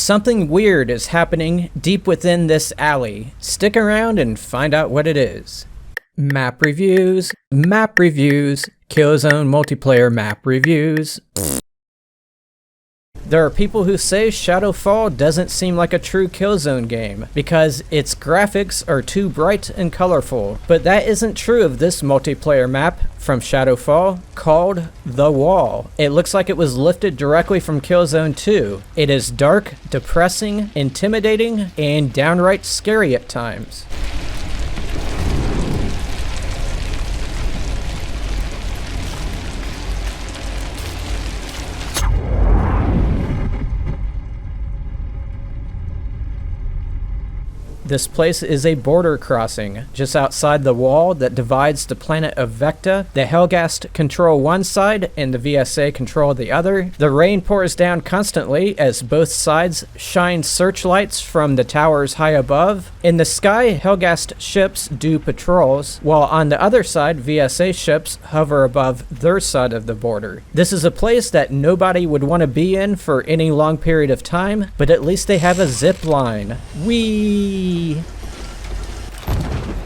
Something weird is happening deep within this alley. Stick around and find out what it is. Map reviews, Killzone multiplayer map reviews. There are people who say Shadow Fall doesn't seem like a true Killzone game because its graphics are too bright and colorful, but that isn't true of this multiplayer map from Shadow Fall called The Wall. It looks like it was lifted directly from Killzone 2. It is dark, depressing, intimidating, and downright scary at times. This place is a border crossing, just outside the wall that divides the planet of Vita. The Helghast control one side and the VSA control the other. The rain pours down constantly as both sides shine searchlights from the towers high above. In the sky, Helghast ships do patrols, while on the other side, VSA ships hover above their side of the border. This is a place that nobody would want to be in for any long period of time, but at least they have a zip line. Whee!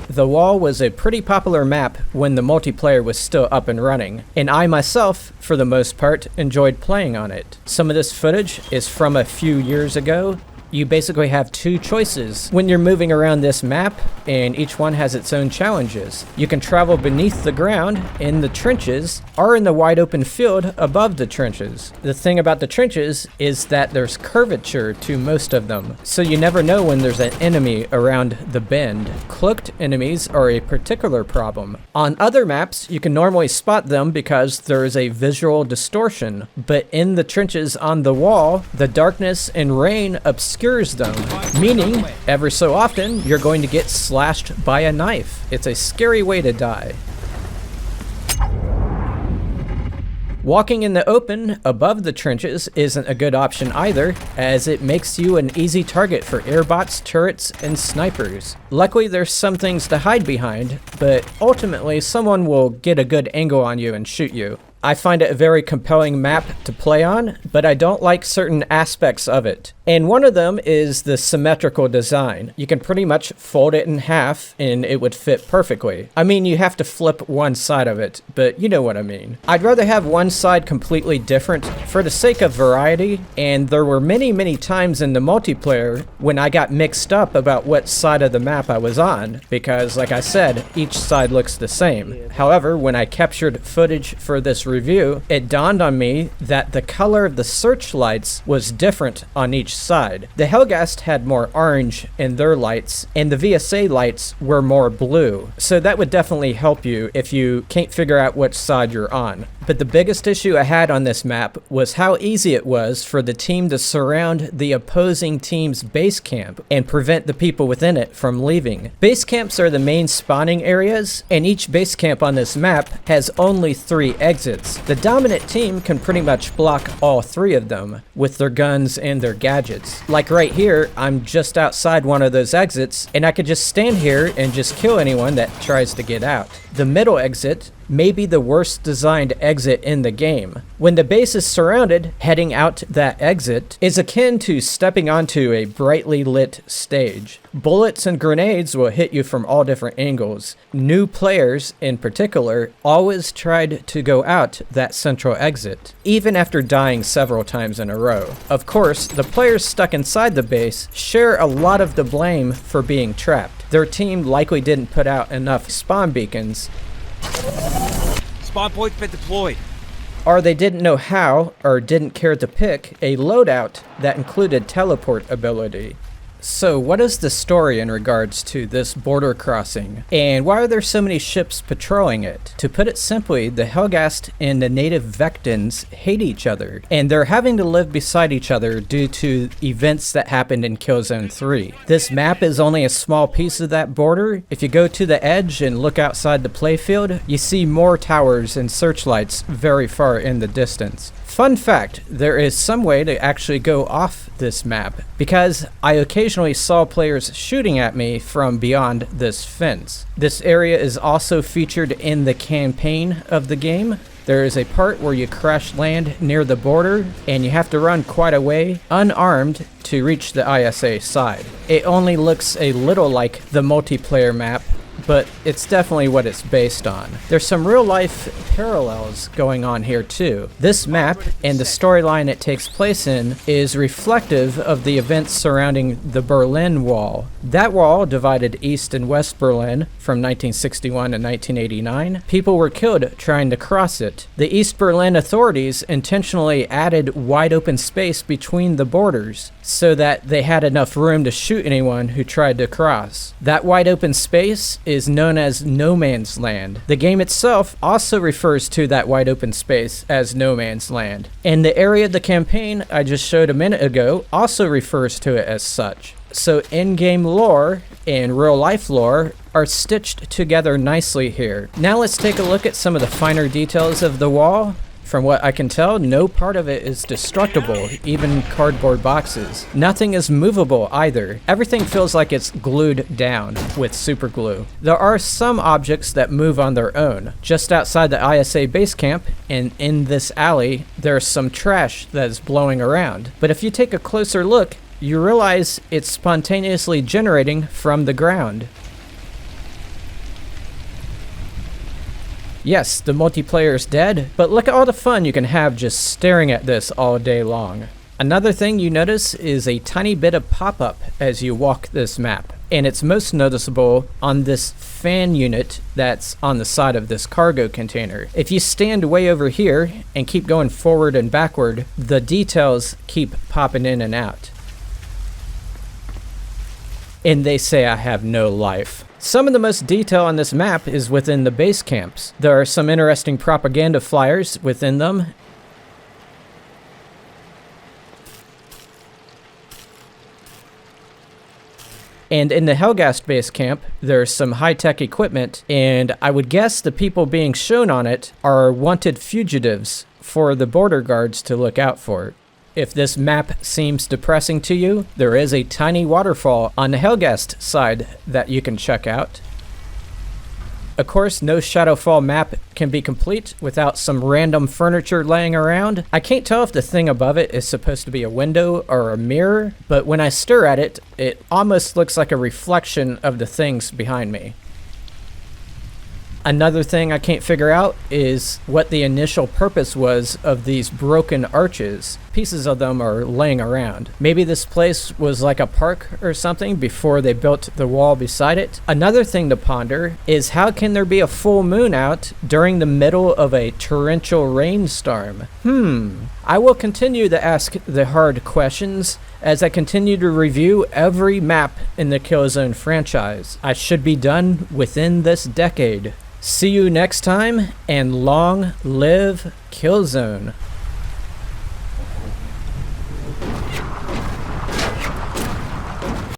The Wall was a pretty popular map when the multiplayer was still up and running, and I myself, for the most part, enjoyed playing on it. Some of this footage is from a few years ago. You basically have two choices when you're moving around this map, and each one has its own challenges. You can travel beneath the ground, in the trenches, or in the wide open field above the trenches. The thing about the trenches is that there's curvature to most of them, so you never know when there's an enemy around the bend. Cloaked enemies are a particular problem. On other maps, you can normally spot them because there is a visual distortion, but in the trenches on the wall, the darkness and rain obscure them, meaning every so often you're going to get slashed by a knife. It's a scary way to die. Walking in the open above the trenches isn't a good option either, as it makes you an easy target for airbots, turrets, and snipers. Luckily, there's some things to hide behind, but ultimately someone will get a good angle on you and shoot you. I find it a very compelling map to play on, but I don't like certain aspects of it. And one of them is the symmetrical design. You can pretty much fold it in half and it would fit perfectly. I mean, you have to flip one side of it, but you know what I mean. I'd rather have one side completely different for the sake of variety, and there were many times in the multiplayer when I got mixed up about what side of the map I was on, because like I said, each side looks the same. However, when I captured footage for this review, it dawned on me that the color of the searchlights was different on each side. The Helghast had more orange in their lights, and the VSA lights were more blue. So that would definitely help you if you can't figure out which side you're on. But the biggest issue I had on this map was how easy it was for the team to surround the opposing team's base camp and prevent the people within it from leaving. Base camps are the main spawning areas, and each base camp on this map has only 3 exits. The dominant team can pretty much block all 3 of them with their guns and their gadgets. Like right here, I'm just outside one of those exits, and I could just stand here and just kill anyone that tries to get out. The middle exit may be the worst designed exit in the game. When the base is surrounded, heading out that exit is akin to stepping onto a brightly lit stage. Bullets and grenades will hit you from all different angles. New players, in particular, always tried to go out that central exit, even after dying several times in a row. Of course, the players stuck inside the base share a lot of the blame for being trapped. Their team likely didn't put out enough spawn beacons, spawn point's been deployed, or they didn't know how, or didn't care to pick a loadout that included teleport ability. So what is the story in regards to this border crossing, and why are there so many ships patrolling it? To put it simply, the Helghast and the native Vectans hate each other, and they're having to live beside each other due to events that happened in Killzone 3. This map is only a small piece of that border. If you go to the edge and look outside the playfield, you see more towers and searchlights very far in the distance. Fun fact, there is some way to actually go off this map, because I occasionally saw players shooting at me from beyond this fence. This area is also featured in the campaign of the game, There is a part where you crash land near the border, and you have to run quite a way, unarmed, to reach the ISA side. It only looks a little like the multiplayer map, but it's definitely what it's based on. There's some real-life parallels going on here too. This map and the storyline it takes place in is reflective of the events surrounding the Berlin Wall. That wall divided East and West Berlin from 1961 to 1989. People were killed trying to cross it. The East Berlin authorities intentionally added wide open space between the borders so that they had enough room to shoot anyone who tried to cross. That wide open space is known as No Man's Land. The game itself also refers to that wide open space as No Man's Land. And the area of the campaign I just showed a minute ago also refers to it as such. So in-game lore and real-life lore are stitched together nicely here. Now let's take a look at some of the finer details of the wall. From what I can tell, no part of it is destructible, even cardboard boxes. Nothing is movable either. Everything feels like it's glued down with super glue. There are some objects that move on their own. Just outside the ISA base camp and in this alley, there's some trash that is blowing around. But if you take a closer look, you realize it's spontaneously generating from the ground. Yes, the multiplayer is dead, but look at all the fun you can have just staring at this all day long. Another thing you notice is a tiny bit of pop-up as you walk this map, and it's most noticeable on this fan unit that's on the side of this cargo container. If you stand way over here and keep going forward and backward, the details keep popping in and out. And they say I have no life. Some of the most detail on this map is within the base camps. There are some interesting propaganda flyers within them. And in the Helgast base camp, there's some high-tech equipment, and I would guess the people being shown on it are wanted fugitives for the border guards to look out for. If this map seems depressing to you, there is a tiny waterfall on the Helgast side that you can check out. Of course, no Shadow Fall map can be complete without some random furniture laying around. I can't tell if the thing above it is supposed to be a window or a mirror, but when I stare at it, it almost looks like a reflection of the things behind me. Another thing I can't figure out is what the initial purpose was of these broken arches. Pieces of them are laying around. Maybe this place was like a park or something before they built the wall beside it. Another thing to ponder is how can there be a full moon out during the middle of a torrential rainstorm? I will continue to ask the hard questions as I continue to review every map in the Killzone franchise. I should be done within this decade. See you next time, and long live Killzone.